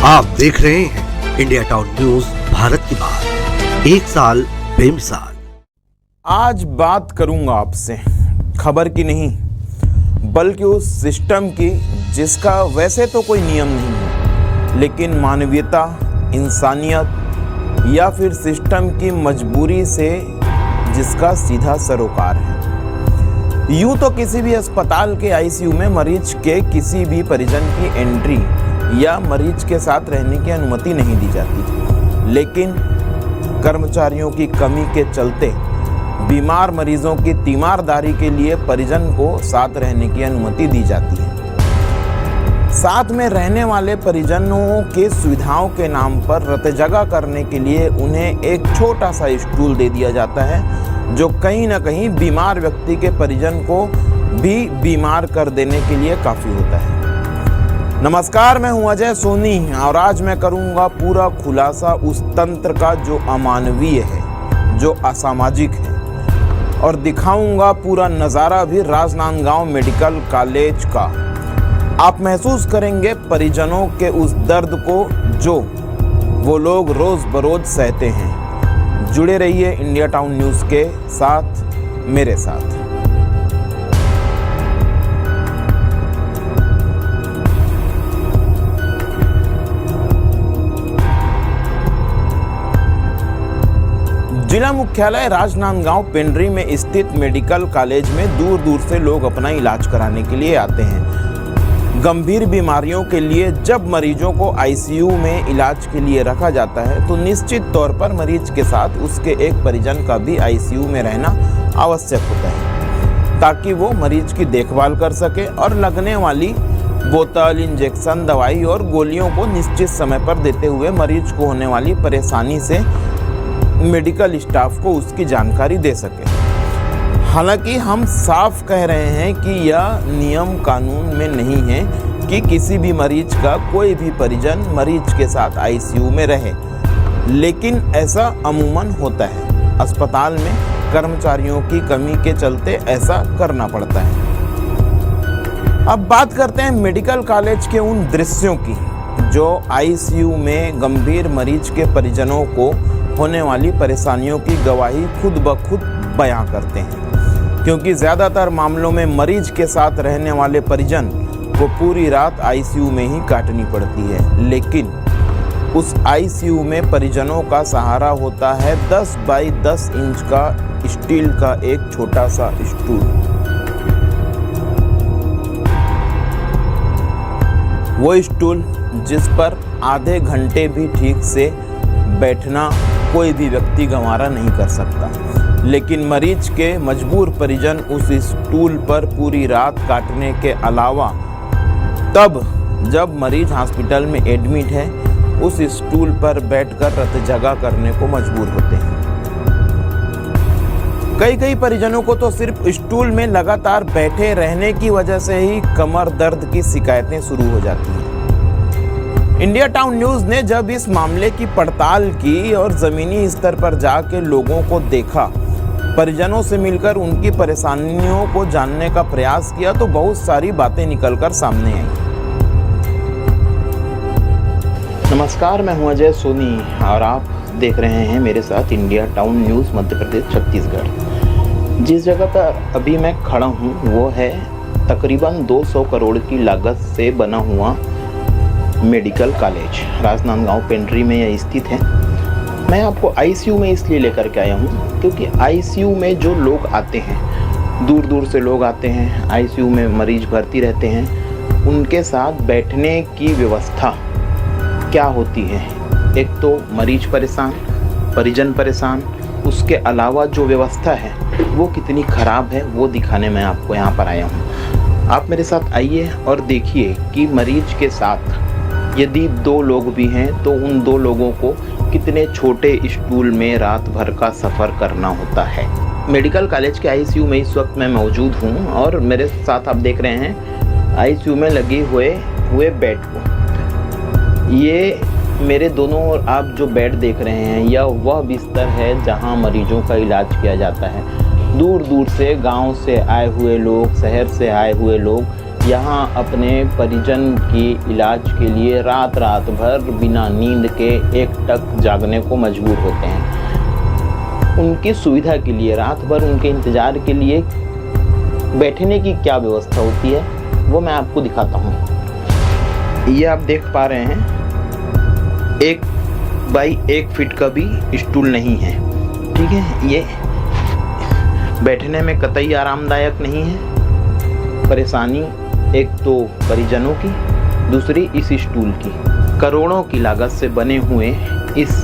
आप देख रहे हैं इंडिया टाउन न्यूज, भारत की बात, एक साल बेमिसाल। आज बात करूंगा आपसे खबर की नहीं, बल्कि उस सिस्टम की जिसका वैसे तो कोई नियम नहीं है, लेकिन मानवीयता, इंसानियत या फिर सिस्टम की मजबूरी से जिसका सीधा सरोकार है। यूं तो किसी भी अस्पताल के आईसीयू में मरीज के किसी भी परिजन की एंट्री या मरीज के साथ रहने की अनुमति नहीं दी जाती, लेकिन कर्मचारियों की कमी के चलते बीमार मरीजों की तीमारदारी के लिए परिजन को साथ रहने की अनुमति दी जाती है। साथ में रहने वाले परिजनों के सुविधाओं के नाम पर रतजगा करने के लिए उन्हें एक छोटा सा स्टूल दे दिया जाता है, जो कहीं ना कहीं बीमार व्यक्ति के परिजन को भी बीमार कर देने के लिए काफ़ी होता है। नमस्कार, मैं हूं अजय सोनी और आज मैं करूंगा पूरा खुलासा उस तंत्र का जो अमानवीय है, जो असामाजिक है, और दिखाऊंगा पूरा नज़ारा भी राजनांदगांव मेडिकल कॉलेज का। आप महसूस करेंगे परिजनों के उस दर्द को जो वो लोग रोज़ बरोज सहते हैं। जुड़े रहिए इंडिया टाउन न्यूज़ के साथ, मेरे साथ। जिला मुख्यालय राजनांदगांव पेंड्री में स्थित मेडिकल कॉलेज में दूर दूर से लोग अपना इलाज कराने के लिए आते हैं। गंभीर बीमारियों के लिए जब मरीजों को आईसीयू में इलाज के लिए रखा जाता है तो निश्चित तौर पर मरीज के साथ उसके एक परिजन का भी आईसीयू में रहना आवश्यक होता है, ताकि वो मरीज की देखभाल कर सके और लगने वाली बोतल, इंजेक्शन, दवाई और गोलियों को निश्चित समय पर देते हुए मरीज को होने वाली परेशानी से मेडिकल स्टाफ को उसकी जानकारी दे सके। हालांकि हम साफ कह रहे हैं कि यह नियम कानून में नहीं है कि किसी भी मरीज का कोई भी परिजन मरीज के साथ आईसीयू में रहे, लेकिन ऐसा अमूमन होता है। अस्पताल में कर्मचारियों की कमी के चलते ऐसा करना पड़ता है। अब बात करते हैं मेडिकल कॉलेज के उन दृश्यों की जो आईसीयू में गंभीर मरीज के परिजनों को होने वाली परेशानियों की गवाही खुद ब खुद बयां करते हैं, क्योंकि ज़्यादातर मामलों में मरीज के साथ रहने वाले परिजन को पूरी रात आईसीयू में ही काटनी पड़ती है, लेकिन उस आईसीयू में परिजनों का सहारा होता है 10 बाई 10 इंच का स्टील का एक छोटा सा स्टूल। वो स्टूल जिस पर आधे घंटे भी ठीक से बैठना कोई भी व्यक्ति गंवारा नहीं कर सकता, लेकिन मरीज के मजबूर परिजन उस स्टूल पर पूरी रात काटने के अलावा तब जब मरीज हॉस्पिटल में एडमिट है उस स्टूल पर बैठकर रतजगा करने को मजबूर होते हैं। कई परिजनों को तो सिर्फ स्टूल में लगातार बैठे रहने की वजह से ही कमर दर्द की शिकायतें शुरू हो जाती हैं। इंडिया टाउन न्यूज़ ने जब इस मामले की पड़ताल की और ज़मीनी स्तर पर जाके लोगों को देखा, परिजनों से मिलकर उनकी परेशानियों को जानने का प्रयास किया, तो बहुत सारी बातें निकलकर सामने आई। नमस्कार, मैं हूं अजय सोनी और आप देख रहे हैं मेरे साथ India town news Madhya Pradesh Chhattisgarh. जिस जगह पर अभी मैं खड़ा हूं वो है तकरीबन 200 करोड़ की लागत से बना हुआ मेडिकल कॉलेज। राजनांदगांव पेंड्री में यह स्थित है। मैं आपको आईसीयू में इसलिए लेकर के आया हूँ क्योंकि आईसीयू में जो लोग आते हैं, दूर दूर से लोग आते हैं, आईसीयू में मरीज भर्ती रहते हैं, उनके साथ बैठने की व्यवस्था क्या होती है। एक तो मरीज परेशान, परिजन परेशान, उसके अलावा जो व्यवस्था है वो कितनी ख़राब है वो दिखाने मैं आपको यहाँ पर आया हूँ। आप मेरे साथ आइए और देखिए कि मरीज के साथ यदि 2 लोग भी हैं तो उन 2 लोगों को कितने छोटे स्टूल में रात भर का सफ़र करना होता है। मेडिकल कॉलेज के आईसीयू में इस वक्त मैं मौजूद हूँ और मेरे साथ आप देख रहे हैं आईसीयू में लगे हुए बेड को। ये मेरे दोनों ओर आप जो बेड देख रहे हैं यह वह बिस्तर है जहाँ मरीजों का इलाज किया जाता है। दूर दूर से, गांव से आए हुए लोग, शहर से आए हुए लोग यहाँ अपने परिजन के इलाज के लिए रात रात भर बिना नींद के एकटक जागने को मजबूर होते हैं। उनकी सुविधा के लिए रात भर उनके इंतज़ार के लिए बैठने की क्या व्यवस्था होती है वो मैं आपको दिखाता हूँ। ये आप देख पा रहे हैं 1 बाई 1 फीट का भी स्टूल नहीं है, ठीक है। ये बैठने में कतई आरामदायक नहीं है। परेशानी एक तो परिजनों की, दूसरी इस स्टूल की। करोड़ों की लागत से बने हुए इस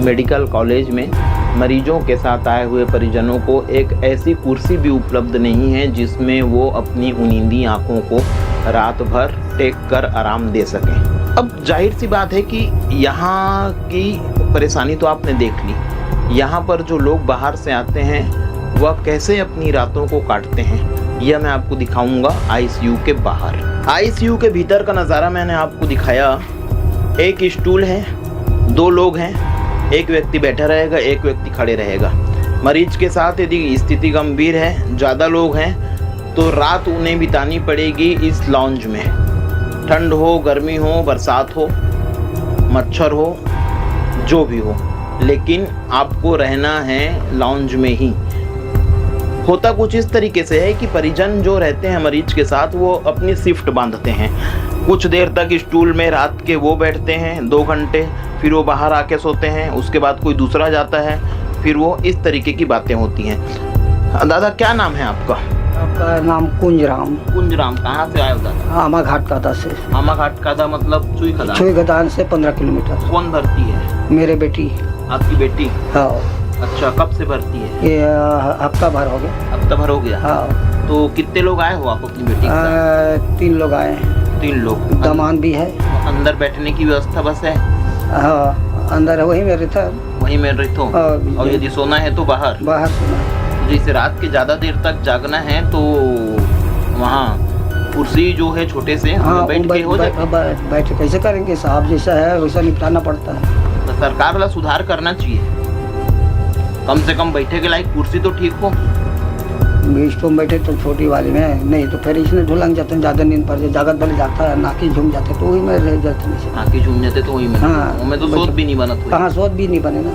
मेडिकल कॉलेज में मरीजों के साथ आए हुए परिजनों को एक ऐसी कुर्सी भी उपलब्ध नहीं है जिसमें वो अपनी उनींदी आंखों को रात भर टेक कर आराम दे सकें। अब जाहिर सी बात है कि यहाँ की परेशानी तो आपने देख ली। यहाँ पर जो लोग बाहर से आते हैं वह कैसे अपनी रातों को काटते हैं, यह मैं आपको दिखाऊंगा आईसीयू के बाहर। आईसीयू के भीतर का नज़ारा मैंने आपको दिखाया। एक स्टूल है, 2 लोग हैं, एक व्यक्ति बैठा रहेगा, एक व्यक्ति खड़े रहेगा। मरीज के साथ यदि स्थिति गंभीर है, ज़्यादा लोग हैं, तो रात उन्हें बितानी पड़ेगी इस लॉन्ज में। ठंड हो, गर्मी हो, बरसात हो, मच्छर हो, जो भी हो, लेकिन आपको रहना है लॉन्ज में ही। होता कुछ इस तरीके से है कि परिजन जो रहते हैं मरीज के साथ वो अपनी शिफ्ट बांधते हैं। कुछ देर तक स्टूल में रात के वो बैठते हैं 2 घंटे, फिर वो बाहर आके सोते हैं, उसके बाद कोई दूसरा जाता है, फिर वो इस तरीके की बातें होती हैं। दादा क्या नाम है आपका? आपका नाम कुंजराम। कुंजराम, कहाँ से आए हो दादा? आमा घाट कादा से। आमा घाट कादा मतलब चुई खदान? चुई खदान से 15 किलोमीटर। कौन भर्ती है? मेरे बेटी। आपकी बेटी? हाँ। अच्छा, कब से भर्ती है? ये हफ्ता भर हो गया। हफ्ता भर हो गया? हाँ। तो कितने लोग आए हो आप अपनी बेटी के साथ? 3 लोग आए हैं। 3 लोग। दामाद भी है। अंदर बैठने की व्यवस्था बस है? हाँ, अंदर है, वही मेरे था। वहीं में रहते हो? और यदि सोना है तो बाहर? बाहर सोना। जैसे रात के ज़्यादा देर तक जागना है तो वहाँ कुर्सी जो है छोटे से हाँ, बैठ के हो जाए? बैठ कैसे करेंगे, साहब जैसा है वैसा निपटाना पड़ता है। तो सरकार ला सुधार करना चाहिए, कम से कम बैठे के लायक कुर्सी तो ठीक हो। बीच तो बैठे तो छोटी वाली में, नहीं तो फिर इसमें ढुलंग जाते हैं, ज़्यादा नींद पड़ जाए, जागत बल जाता है, नाकी झूम जाते तो वही में रह जाते हैं। नाकी झूम जाते तो वही में? हाँ, मैं तो सोच भी नहीं बनत हुई। कहाँ सोच भी नहीं बने ना।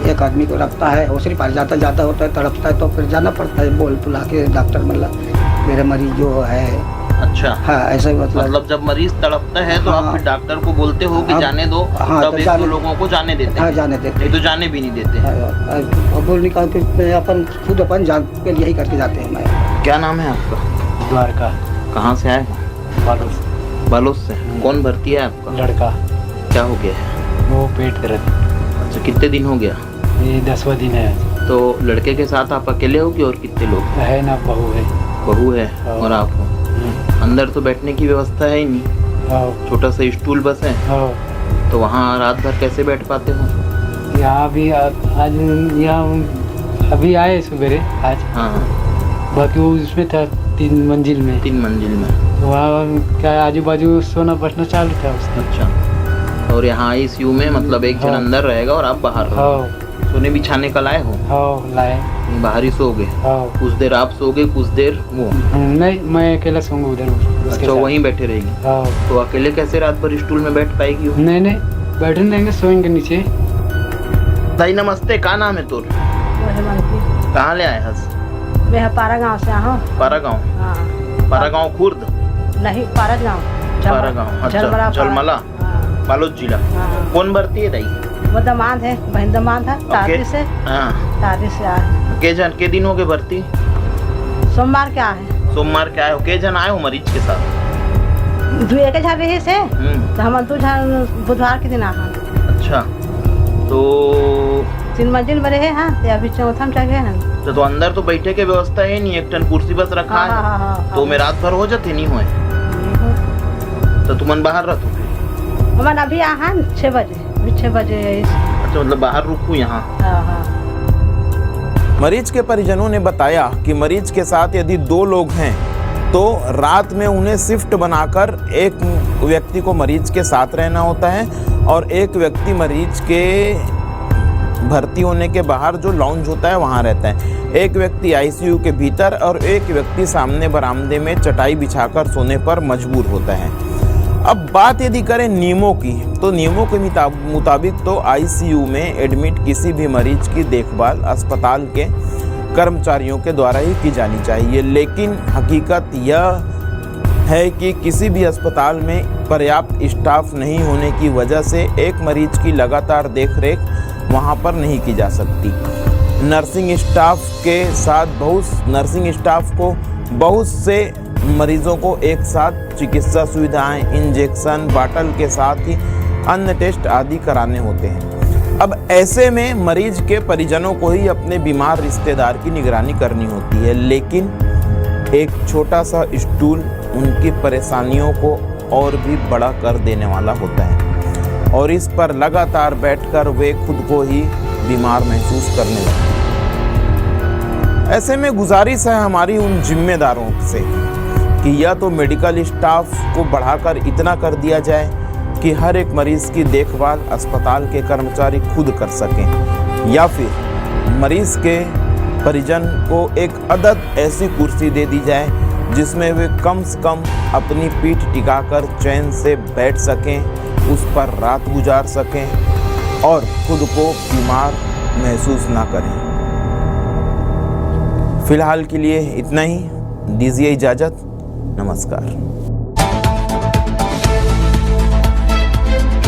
एक आदमी को रखता है, होशरी पार जाता होता है, तड़पता है तो फिर जाना पड़ता है, बोल बुला के डॉक्टर मतलब मेरे मरीज जो है। अच्छा। हाँ, ऐसा ही मतलब जब मरीज तड़पता है तो हाँ, आप फिर डॉक्टर को बोलते हो कि हाँ, जाने दो, हाँ, तब तो 1-2 लोगों को जाने देते हैं? हाँ, जाने देते नहीं तो जाने भी नहीं देते। बोल निकाल के अपन खुद अपन जान के यही करके जाते हैं। मैं क्या नाम है आपका? द्वारका। कहाँ से आए? बालोस। बालोस से। कौन भर्ती है आपका? लड़का। क्या हो गया है? वो पेट दर्द। अच्छा, कितने दिन हो गया? ये 10वां दिन है। तो लड़के के साथ आप अकेले हो कि और कितने लोग है? ना बहू है। बहू है और आप हो? अंदर तो बैठने की व्यवस्था है ही नहीं, छोटा सा स्टूल बस है, तो वहाँ रात भर कैसे बैठ पाते हो? यहाँ भी आज यहाँ अभी आए सवेरे आज। हाँ। बाकी वो उसमें था 3 मंजिल में। 3 मंजिल में? वहाँ क्या आजू बाजू सोना बैठना चालू था उसका। अच्छा। और यहाँ आईसीयू में मतलब एक जन अंदर रहेगा और आप बाहर रहो? सोने बिछाने का लाए हो? हाँ, लाए। बाहर ही सोओगे? हाँ। कुछ देर आप सोओगे, कुछ देर वो? नहीं, मैं अकेला सोऊंगा उधर। अच्छा, वहीं बैठे रहेगी? हाँ। तो अकेले कैसे रात भर स्टूल में बैठ पाएगी? नहीं, बैठने देंगे, सोएंगे नीचे। भाई नमस्ते, क्या नाम है तोर? कहाँ ले आए हस? मैं पारा गांव से आया हूँ। पारा गाँव? हाँ। पारा गाँव खुर्द? नहीं, पारा गांव। पारा गाँव, अच्छा। झलमला, बालोद जिला। कौन भर्ती है दाई? वो दामाद है, बहन दामाद है, तारी से। हाँ। तारी से आए। के दिन हो गए भर्ती? सोमवार के आए। सोमवार के आए हो? के जन आए हो मरीज के साथ? 2 एक झाड़ रही से तो हम 2 झाड़ बुधवार के दिन आए। अच्छा, तो 3 मंजिल में रहे हैं, तो अभी 4था में चढ़ गए हैं। तो अंदर तो बैठे के व्यवस्था है नहीं, एक टन कुर्सी बस रखा है। हाँ, तो मैं रात भर हो जाते नहीं हुए तो तुमन बाहर रहते? हम अभी आए हैं 6 बजे। 6 बजे। अच्छा, मतलब बाहर रुकूं यहाँ? हाँ। मरीज के परिजनों ने बताया कि मरीज के साथ यदि 2 लोग हैं तो रात में उन्हें शिफ्ट बनाकर एक व्यक्ति को मरीज के साथ रहना होता है और एक व्यक्ति मरीज के भर्ती होने के बाहर जो लाउंज होता है वहाँ रहता है। एक व्यक्ति आईसीयू के भीतर और एक व्यक्ति सामने बरामदे में चटाई बिछाकर सोने पर मजबूर होता है। अब बात यदि करें नियमों की, तो नियमों के मुताबिक तो आईसीयू में एडमिट किसी भी मरीज की देखभाल अस्पताल के कर्मचारियों के द्वारा ही की जानी चाहिए, लेकिन हकीकत यह है कि किसी भी अस्पताल में पर्याप्त स्टाफ नहीं होने की वजह से एक मरीज की लगातार देखरेख वहां पर नहीं की जा सकती। नर्सिंग स्टाफ को बहुत से मरीजों को एक साथ चिकित्सा सुविधाएं, इंजेक्शन, बॉटल के साथ ही अन्य टेस्ट आदि कराने होते हैं। अब ऐसे में मरीज के परिजनों को ही अपने बीमार रिश्तेदार की निगरानी करनी होती है, लेकिन एक छोटा सा स्टूल उनकी परेशानियों को और भी बड़ा कर देने वाला होता है और इस पर लगातार बैठकर वे खुद को ही बीमार महसूस करने लगते हैं। ऐसे में गुजारिश है हमारी उन जिम्मेदारों से कि या तो मेडिकल स्टाफ को बढ़ाकर इतना कर दिया जाए कि हर एक मरीज की देखभाल अस्पताल के कर्मचारी खुद कर सकें, या फिर मरीज के परिजन को एक अदद ऐसी कुर्सी दे दी जाए जिसमें वे कम से कम अपनी पीठ टिकाकर चैन से बैठ सकें, उस पर रात गुजार सकें और खुद को बीमार महसूस ना करें। फिलहाल के लिए इतना ही, दीजिए इजाजत। नमस्कार।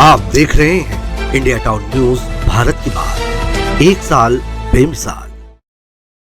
आप देख रहे हैं इंडिया टाउन न्यूज भारत की बात, एक साल बेमिसाल।